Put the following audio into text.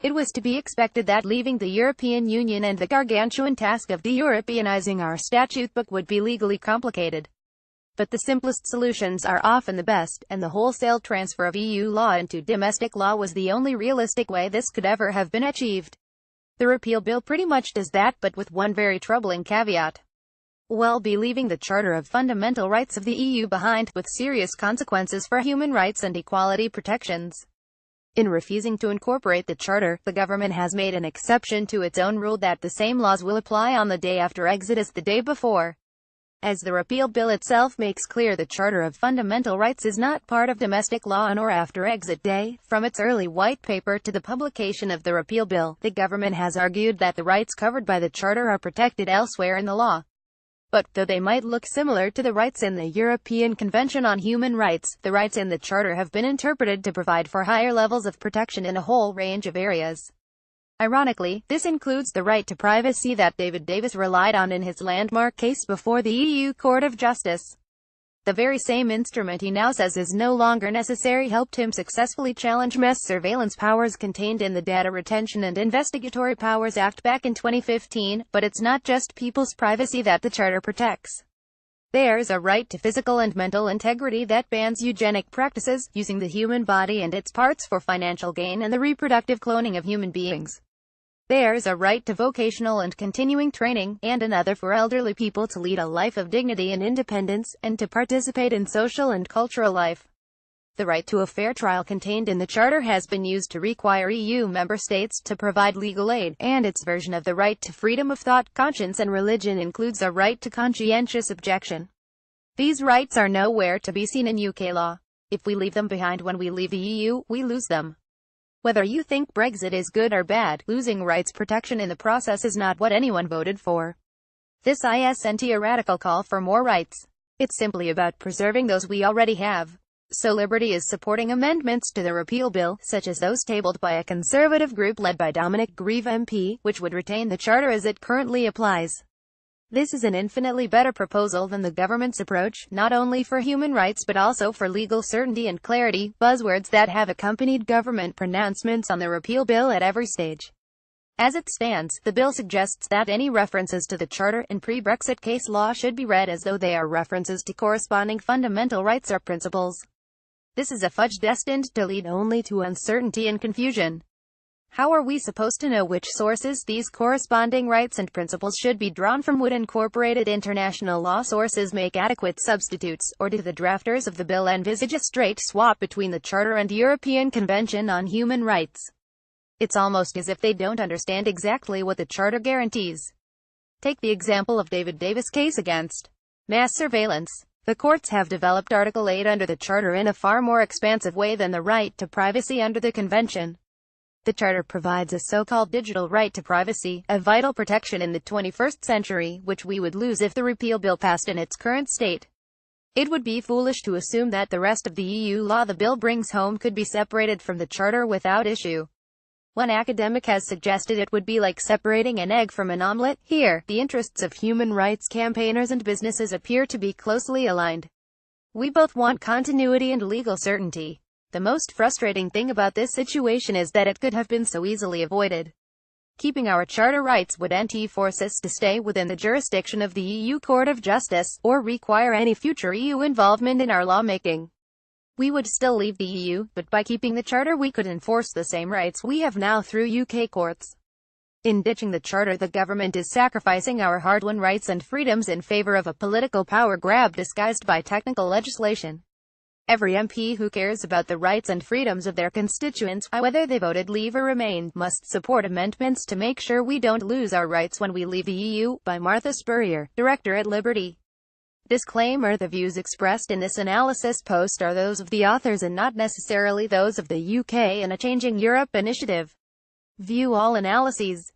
It was to be expected that leaving the European Union and the gargantuan task of de-Europeanizing our statute book would be legally complicated. But the simplest solutions are often the best, and the wholesale transfer of EU law into domestic law was the only realistic way this could ever have been achieved. The repeal bill pretty much does that, but with one very troubling caveat. We'll be leaving the Charter of Fundamental Rights of the EU behind, with serious consequences for human rights and equality protections. In refusing to incorporate the Charter, the government has made an exception to its own rule that the same laws will apply on the day after exit as the day before. As the repeal bill itself makes clear, the Charter of Fundamental Rights is not part of domestic law on or after exit day. From its early white paper to the publication of the repeal bill, the government has argued that the rights covered by the Charter are protected elsewhere in the law. But, though they might look similar to the rights in the European Convention on Human Rights, the rights in the Charter have been interpreted to provide for higher levels of protection in a whole range of areas. Ironically, this includes the right to privacy that David Davis relied on in his landmark case before the EU Court of Justice. The very same instrument he now says is no longer necessary helped him successfully challenge mass surveillance powers contained in the Data Retention and Investigatory Powers Act back in 2015, but it's not just people's privacy that the Charter protects. There's a right to physical and mental integrity that bans eugenic practices, using the human body and its parts for financial gain, and the reproductive cloning of human beings. There's a right to vocational and continuing training, and another for elderly people to lead a life of dignity and independence, and to participate in social and cultural life. The right to a fair trial contained in the Charter has been used to require EU member states to provide legal aid, and its version of the right to freedom of thought, conscience and religion includes a right to conscientious objection. These rights are nowhere to be seen in UK law. If we leave them behind when we leave the EU, we lose them. Whether you think Brexit is good or bad, losing rights protection in the process is not what anyone voted for. This isn't a radical call for more rights. It's simply about preserving those we already have. So Liberty is supporting amendments to the repeal bill, such as those tabled by a Conservative group led by Dominic Grieve MP, which would retain the Charter as it currently applies. This is an infinitely better proposal than the government's approach, not only for human rights but also for legal certainty and clarity, buzzwords that have accompanied government pronouncements on the repeal bill at every stage. As it stands, the bill suggests that any references to the Charter in pre-Brexit case law should be read as though they are references to corresponding fundamental rights or principles. This is a fudge destined to lead only to uncertainty and confusion. How are we supposed to know which sources these corresponding rights and principles should be drawn from? Would incorporated international law sources make adequate substitutes, or do the drafters of the bill envisage a straight swap between the Charter and European Convention on Human Rights? It's almost as if they don't understand exactly what the Charter guarantees. Take the example of David Davis' case against mass surveillance. The courts have developed Article 8 under the Charter in a far more expansive way than the right to privacy under the Convention. The Charter provides a so-called digital right to privacy, a vital protection in the 21st century, which we would lose if the repeal bill passed in its current state. It would be foolish to assume that the rest of the EU law the bill brings home could be separated from the Charter without issue. One academic has suggested it would be like separating an egg from an omelette. Here, the interests of human rights campaigners and businesses appear to be closely aligned. We both want continuity and legal certainty. The most frustrating thing about this situation is that it could have been so easily avoided. Keeping our Charter rights wouldn't force us to stay within the jurisdiction of the EU Court of Justice, or require any future EU involvement in our lawmaking. We would still leave the EU, but by keeping the Charter we could enforce the same rights we have now through UK courts. In ditching the Charter, the government is sacrificing our hard-won rights and freedoms in favor of a political power grab disguised by technical legislation. Every MP who cares about the rights and freedoms of their constituents, whether they voted Leave or Remain, must support amendments to make sure we don't lose our rights when we leave the EU. By Martha Spurrier, Director at Liberty. Disclaimer: the views expressed in this analysis post are those of the authors and not necessarily those of the UK and a Changing Europe initiative. View all analyses.